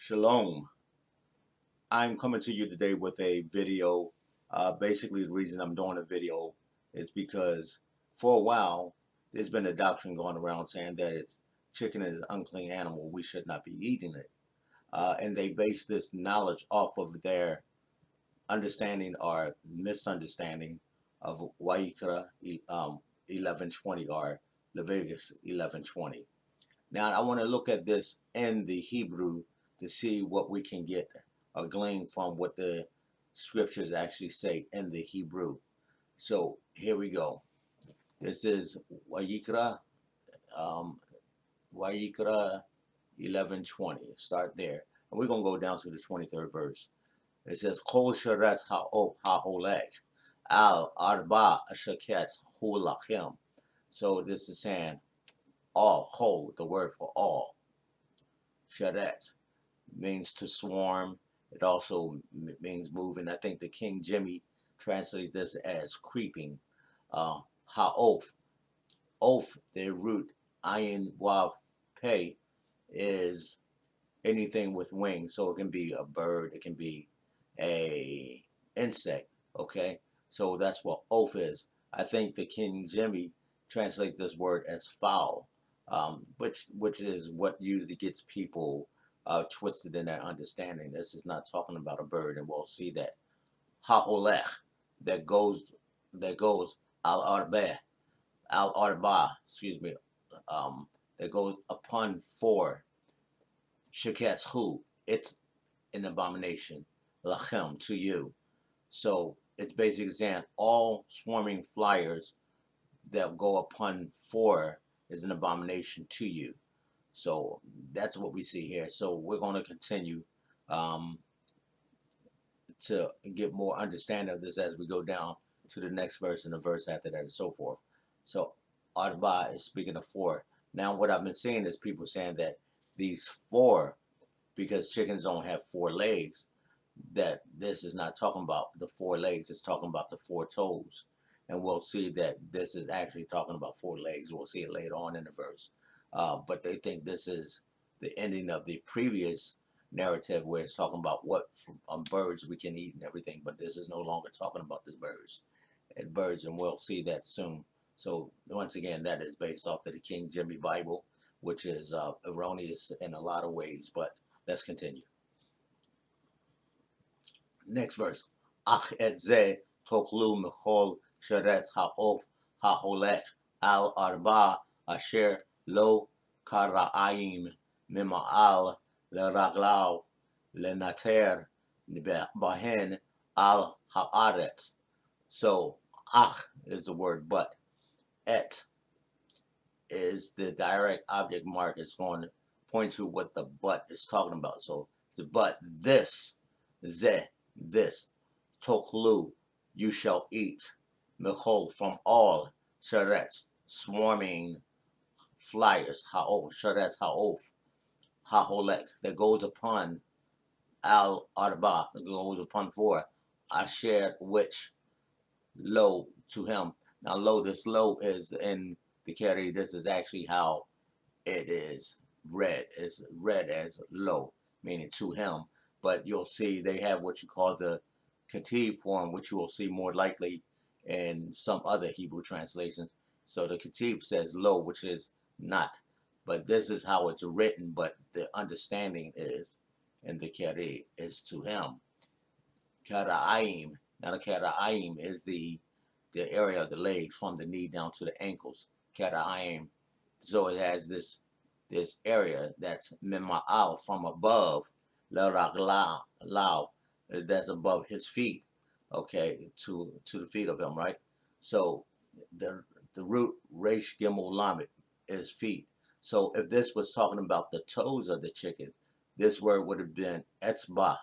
Shalom. I'm coming to you today with a video. Basically, the reason I'm doing a video is because for a while there's been a doctrine going around saying that chicken is an unclean animal. We should not be eating it. And they base this knowledge off of their understanding or misunderstanding of Wayiqra 11:20 or Leviticus 11:20. Now, I want to look at this in the Hebrew to see what we can get or glean from what the scriptures actually say in the Hebrew. So here we go. This is Wayiqra, um, Wayiqra 11:20. Start there, and we're gonna go down to the 23rd verse. It says, "Kol sheretz ha'op ha'olek al arba sheketz hulachem." So this is saying all, whole, the word for all. Sheretz means to swarm. It also means moving. I think the King Jimmy translated this as creeping. Ha'of, oaf, the root ayin wav pei is anything with wings. So it can be a bird, it can be a insect. Okay, so that's what oaf is. I think the King Jimmy translate this word as foul, which is what usually gets people twisted in their understanding. This is not talking about a bird, and we'll see that haholech that goes that goes al arba excuse me, that goes upon four sheketz hu. It's an abomination lachem to you. So it's basically saying all swarming flyers that go upon four is an abomination to you. So that's what we see here. So we're going to continue um, to get more understanding of this as we go down to the next verse and the verse after that and so forth. So Arba is speaking of four. Now what I've been seeing is people saying that these four, because chickens don't have four legs, that this is not talking about the four legs, it's talking about the four toes. And we'll see that this is actually talking about four legs. We'll see it later on in the verse. But they think this is the ending of the previous narrative where it's talking about what birds we can eat and everything. But this is no longer talking about the birds, and we'll see that soon. So once again, that is based off of the King Jimmy Bible, which is erroneous in a lot of ways. But let's continue. Next verse. Ach et ze toklu mechol sheretz ha'of ha'holech al arba asher lo kara'ayim mima'al leraglau lenater bahen al ha'aretz. So ach is the word but. Et is the direct object mark. It's going to point to what the but is talking about. So the but this, ze, this, toklu, you shall eat, mechol, from all, sheretz, swarming flyers, ha'of, sheretz, ha'of, ha'holek, that goes upon al arba, that goes upon four, asher, which, lo, to him. Now, lo, this lo is in the carry. This is actually how it is read. It's read as lo, meaning to him. But you'll see they have what you call the Ketib form, which you will see more likely in some other Hebrew translations. So the Ketib says lo, which is not. But this is how it's written, but the understanding is in the Keri is to him. Kara'ayim. Now the Kara'ayim is the area of the legs from the knee down to the ankles. Kara'ayim. So it has this area that's mima'al from above, la ragla that's above his feet, okay, to the feet of him, right? So the root resh gimel lamet is feet. So if this was talking about the toes of the chicken, this word would have been etzba,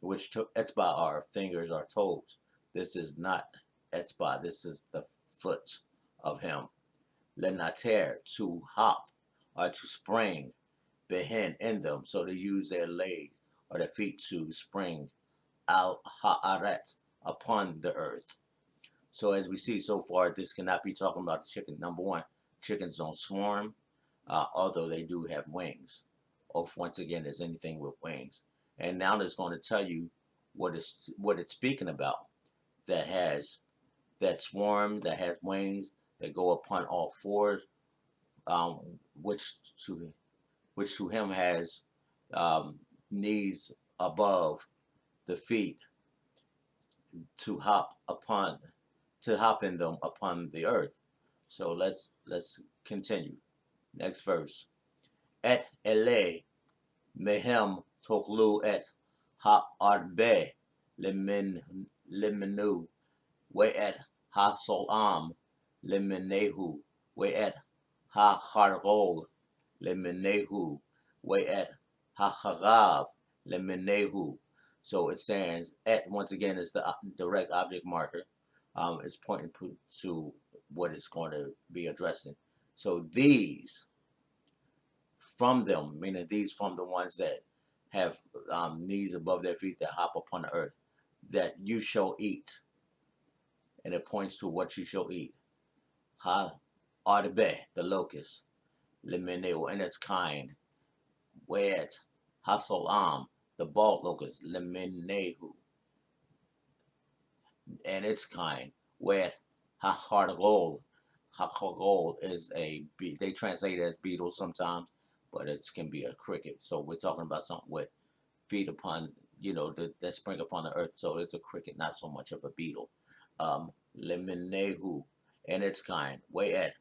which etzba are fingers or toes. This is not etzba. This is the foot of him. Lenater, to hop or to spring, behen, in them. So they use their legs or their feet to spring al haaretz, upon the earth. So as we see so far, this cannot be talking about the chicken. Number one, chickens don't swarm, although they do have wings. of, once again, is anything with wings. And now it's going to tell you what it's speaking about, that has that swarm that has wings that go upon all fours, um, which to which to him has um, knees above the feet to hop in them upon the earth. So let's continue. Next verse. Et ele mehem toklu et ha'arbe limenu We'et ha-solam lemenehu. We'et ha-hargol lemenehu. We'et ha-harav lemenehu. So it stands, et, once again, is the direct object marker. It's pointing to what it's going to be addressing. So these from them, meaning these from the ones that have knees above their feet that hop upon the earth, that you shall eat, and it points to what you shall eat. Ha arbe, the locust, lemeneu, and its kind. Wet hasolam, the bald locust, lemenehu, and its kind. Wet hahargol, hahargol is they translate it as beetle sometimes, but it can be a cricket. So we're talking about something with feet upon, that spring upon the earth. So it's a cricket, not so much of a beetle. Lemenehu, and its kind. Wayet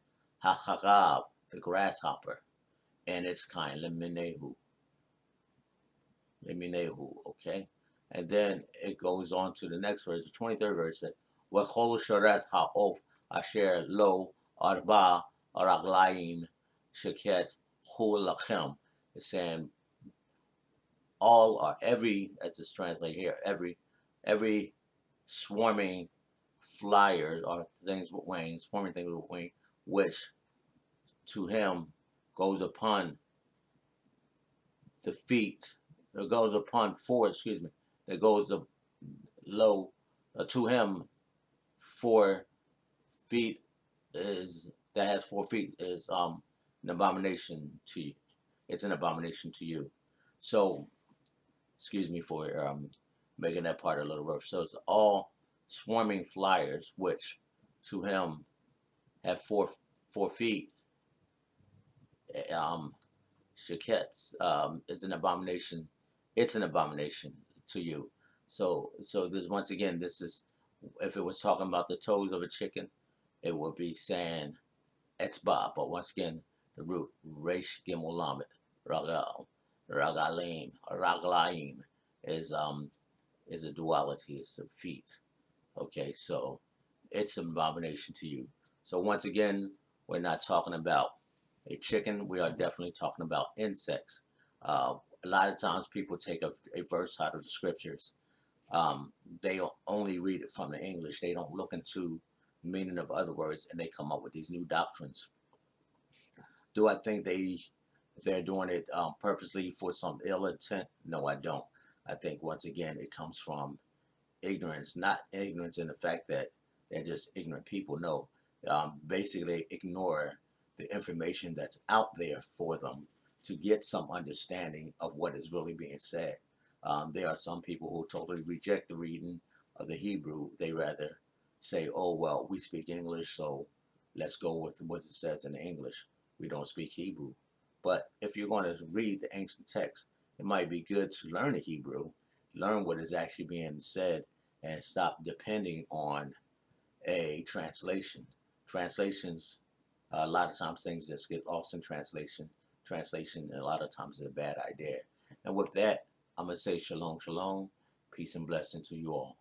hacharav, the grasshopper, and its kind. Lemenehu. Okay, and then it goes on to the next verse, the 23rd verse. Wechol sharet ha'of asher lo arba araglaim sheket hu lachem. It's saying all or every, as it's translated here, every swarming flyers or things with wings, swarming things with wings, which to him goes upon the feet, that goes upon four, excuse me, that goes up low, to him 4 feet is, that has 4 feet is an abomination to you. It's an abomination to you. So excuse me for making that part a little rough. So it's all swarming flyers, which to him have 4 feet. Um, Shakets is an abomination. It's an abomination to you. So this, once again, this is, if it was talking about the toes of a chicken, it would be saying etzba. But once again, the root resh gimel lamed ragal ragalim raglaim is is a duality. It's a feet. Okay, so it's an abomination to you. So once again, we're not talking about a chicken. We are definitely talking about insects. A lot of times people take a verse out of the scriptures. They only read it from the English. They don't look into the meaning of other words, and they come up with these new doctrines. Do I think they're doing it purposely for some ill intent? No, I don't. I think, once again, it comes from ignorance, not ignorance in the fact that they're just ignorant people. No, basically ignore the information that's out there for them to get some understanding of what is really being said. There are some people who totally reject the reading of the Hebrew. They rather say, oh, well, we speak English, so let's go with what it says in English. We don't speak Hebrew. But if you're going to read the ancient text, it might be good to learn the Hebrew, learn what is actually being said, and stop depending on a translation. Translations, a lot of times things just get lost in translation. Translation, a lot of times, is a bad idea. And with that, I'm going to say shalom, shalom, peace and blessing to you all.